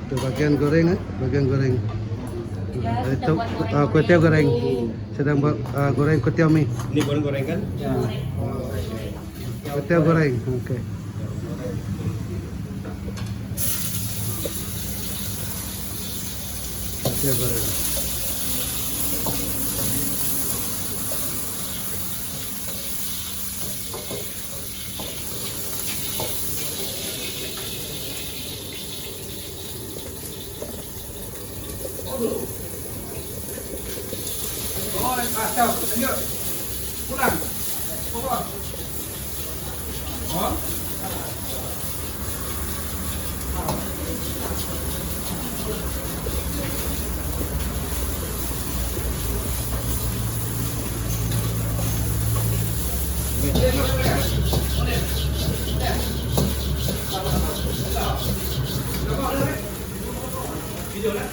Itu bagian goreng, bagian goreng. Itu kuih tiaw goreng. Sedang goreng kuih tiaw mie. Ini goreng kan? Ya. Kuih tiaw goreng. Oke. Kuih tiaw goreng. Chào, lanjut. Pulang. Pokok. Oh. Video lah.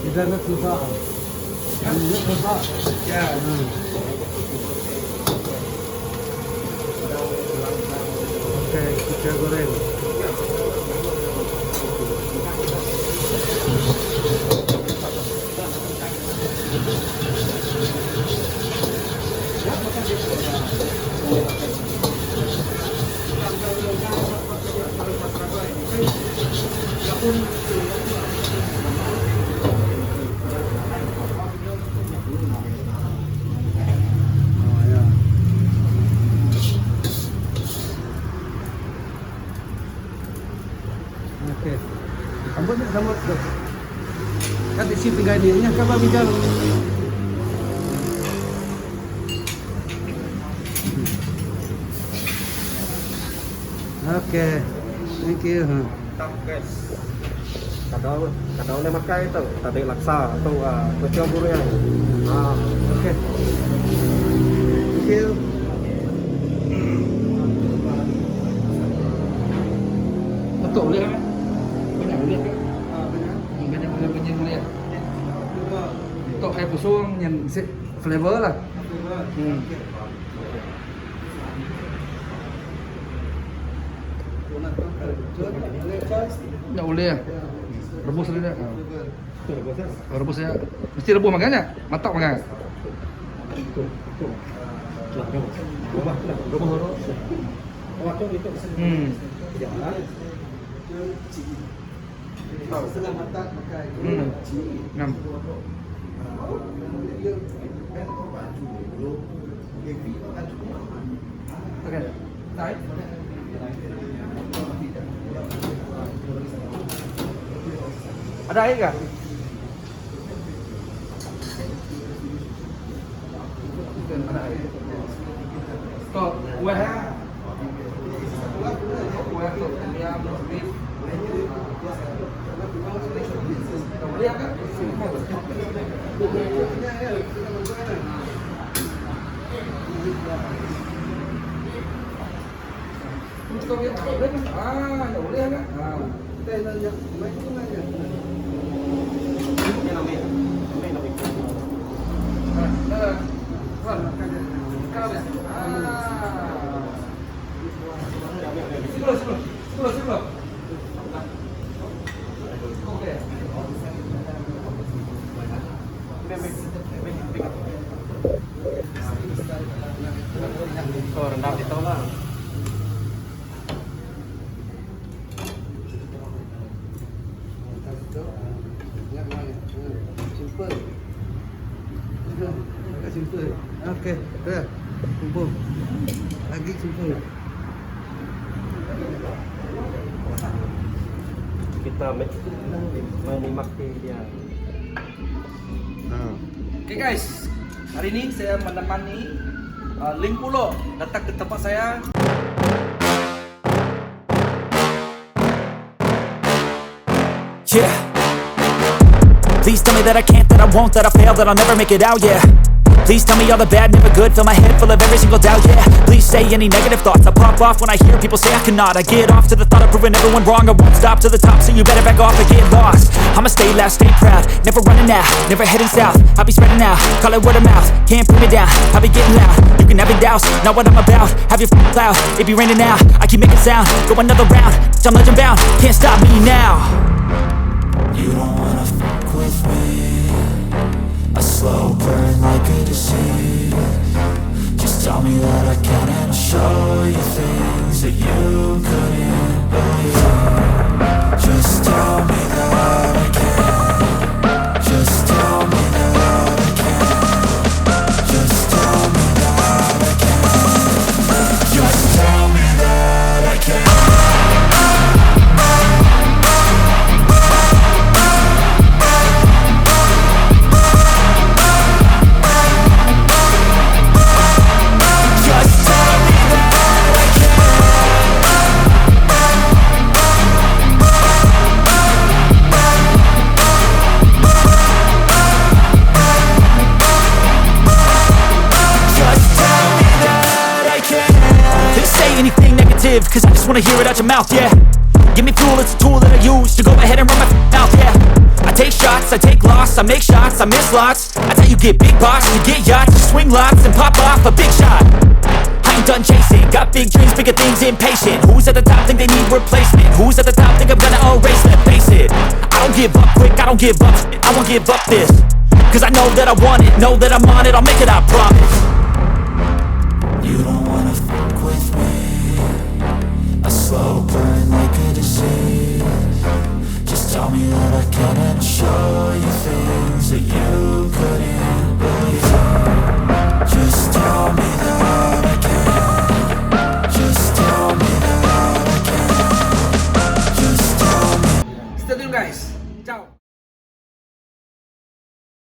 Tidak nak susah. Tidak susah. Ya. Oke, kita goreng. Oke. Sambut ni, sambut. Kan di sini tinggal ni. Ini kabar bicara. Oke. Thank you. Guys. Kadang nak makan itu, tadi laksa atau kucing burung. Oke. Thank you. Betul boleh kan? Banyak boleh kan? Banyak boleh. Untuk air pusung yang flavor lah. Tak boleh ya. Rebus saja. Rebus saja. Mesti rebus makannya. Matak makan. Ngam. Okey. Naik. Ada air kah? Ada air. Kau kuah ya? Kuah tu dia mesti. Lihat kan? Kau lihat boleh kan? Tak boleh kan? Kita nak main tu aja. Sebelum. Okey. Oh, rendam di tolak. Simple. Simple. Okey, dah. Kumpul. Lagi simple. Kita menikmati dia. Ah. Oke guys, hari ini saya menemani Ling Pulo datang ke tempat saya. Yeah. Please tell me that I can't, that I won't, that I fail, that I'll never make it out, yeah. Please tell me all the bad, never good, fill my head full of every single doubt, yeah. Please say any negative thoughts, I pop off when I hear people say I cannot. I get off to the thought of proving everyone wrong, I won't stop to the top, so you better back off and get lost. I'ma stay loud, stay proud, never running out, never heading south. I'll be spreading out, call it word of mouth, can't put me down, I'll be getting loud. You can have your doubts, not what I'm about, have your f***ing cloud, it be raining now. I keep making sound, go another round, I'm legend bound, can't stop me now. You don't wanna fuck with me. A slow burn like a disease. Just tell me that I can and I'll show you things that you couldn't believe. Just tell me that I can. Just tell me that I can. Just tell me that I can. Just tell me that I can. Cause I just wanna hear it out your mouth, yeah. Give me fuel, it's a tool that I use to go ahead and run my mouth, yeah. I take shots, I take loss, I make shots, I miss lots. That's how you get big box, you get yachts, you swing lots and pop off a big shot. I ain't done chasing, got big dreams, bigger things, impatient. Who's at the top think they need replacement? Who's at the top think I'm gonna erase them? Face it, I don't give up quick, I don't give up, I won't give up this. Cause I know that I want it, know that I'm on it, I'll make it, I promise.